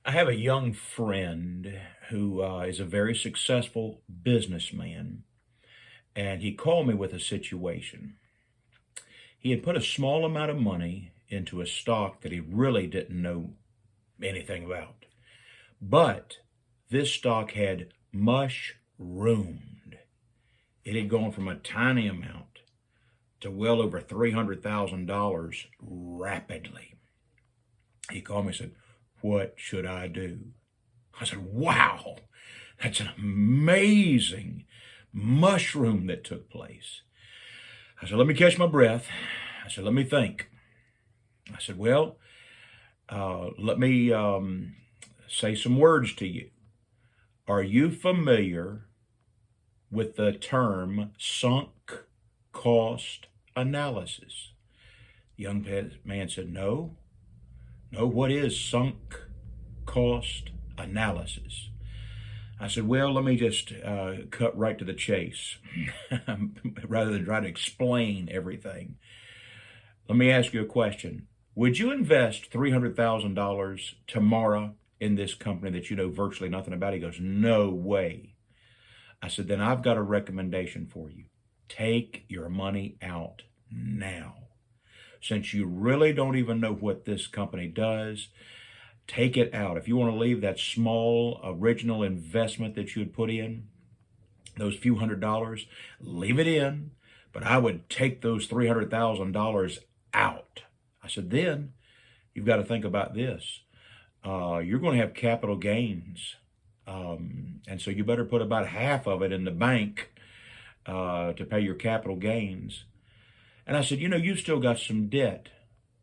I have a young friend who is a very successful businessman, and he called me with a situation. He had put a small amount of money into a stock that he really didn't know anything about. But this stock had mushroomed. It had gone from a tiny amount to well over $300,000 rapidly. He called me and said, "What should I do?" I said, "Wow, that's an amazing mushroom that took place." I said, "Let me catch my breath." I said, "Let me think." I said, "Well, let me say some words to you. Are you familiar with the term sunk cost analysis?" The young man said, "No. No, what is sunk cost analysis?" I said, "Well, let me just cut right to the chase rather than try to explain everything. Let me ask you a question. Would you invest $300,000 tomorrow in this company that you know virtually nothing about?" He goes, "No way." I said, "Then I've got a recommendation for you. Take your money out now. Since you really don't even know what this company does, take it out. If you want to leave that small original investment that you had put in, those few $100s, leave it in, but I would take those $300,000 out." I said, "Then you've got to think about this. You're going to have capital gains. And so you better put about half of it in the bank to pay your capital gains." And I said, "You've still got some debt.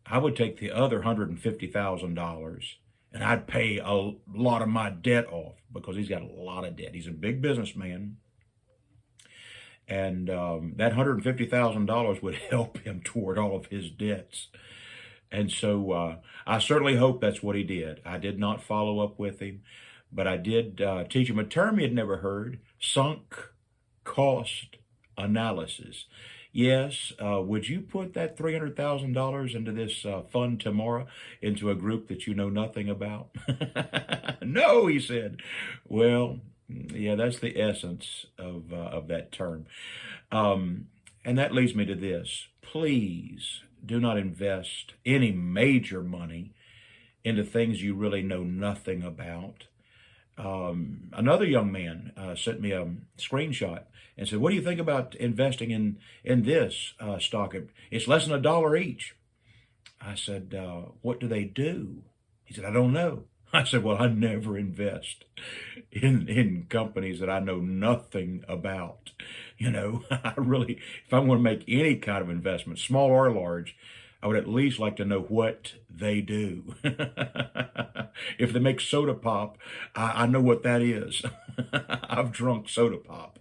I would take the other $150,000 and I'd pay a lot of my debt off," because he's got a lot of debt. He's a big businessman. And that $150,000 would help him toward all of his debts. And so I certainly hope that's what he did. I did not follow up with him, but I did teach him a term he had never heard: sunk cost analysis. Yes, would you put that $300,000 into this fund tomorrow into a group that you know nothing about? "No," he said. Well, yeah, that's the essence of that term. And that leads me to this. Please do not invest any major money into things you really know nothing about. Another young man sent me a screenshot and said, "What do you think about investing in this stock? It's less than $1 each." I said, "What do they do?" He said, "I don't know." I said, "Well, I never invest in companies that I know nothing about. I really, if I want to make any kind of investment, small or large, I would at least like to know what they do." If they make soda pop, I know what that is. I've drunk soda pop.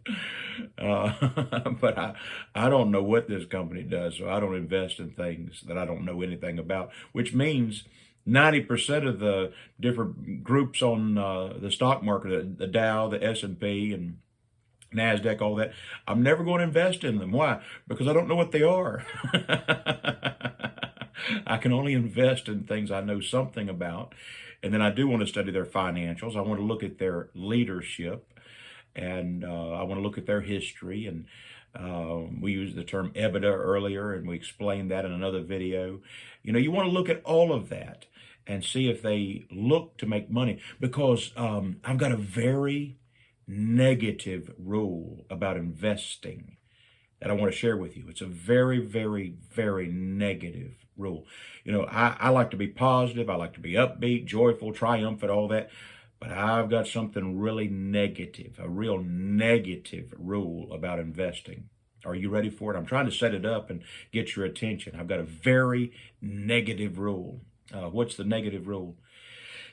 But I don't know what this company does, so I don't invest in things that I don't know anything about, which means 90% of the different groups on the stock market, the Dow, the S&P, and NASDAQ, all that, I'm never going to invest in them. Why? Because I don't know what they are. I can only invest in things I know something about. And then I do want to study their financials. I want to look at their leadership, and I want to look at their history. And we used the term EBITDA earlier, and we explained that in another video. You want to look at all of that and see if they look to make money, because I've got a very negative rule about investing that I want to share with you. It's a very, very, very negative rule. I like to be positive. I like to be upbeat, joyful, triumphant, all that. But I've got something really negative, a real negative rule about investing. Are you ready for it? I'm trying to set it up and get your attention. I've got a very negative rule. What's the negative rule?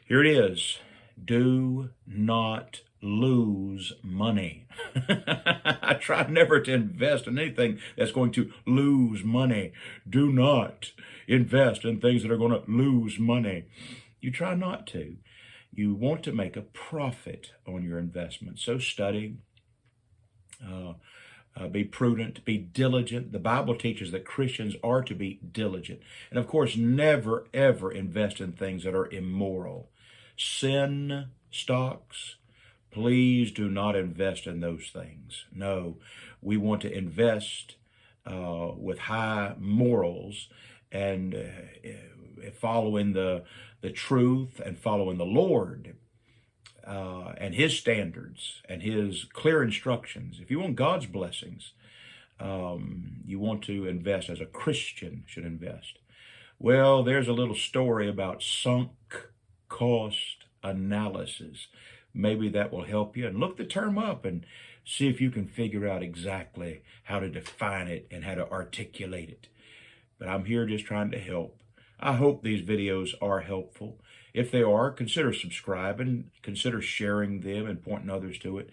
Here it is. Do not lose money. I try never to invest in anything that's going to lose money. Do not invest in things that are going to lose money. You try not to. You want to make a profit on your investment. So study, be prudent, be diligent. The Bible teaches that Christians are to be diligent. And of course, never, ever invest in things that are immoral. sin stocks, please do not invest in those things. No, we want to invest with high morals and following the truth and following the Lord and His standards and His clear instructions. If you want God's blessings, you want to invest as a Christian should invest. Well, there's a little story about sunk cost analysis. Maybe that will help you. And look the term up and see if you can figure out exactly how to define it and how to articulate it. But I'm here just trying to help. I hope these videos are helpful. If they are, consider subscribing, consider sharing them and pointing others to it.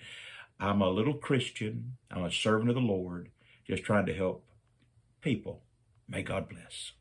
I'm a little Christian. I'm a servant of the Lord, just trying to help people. May God bless.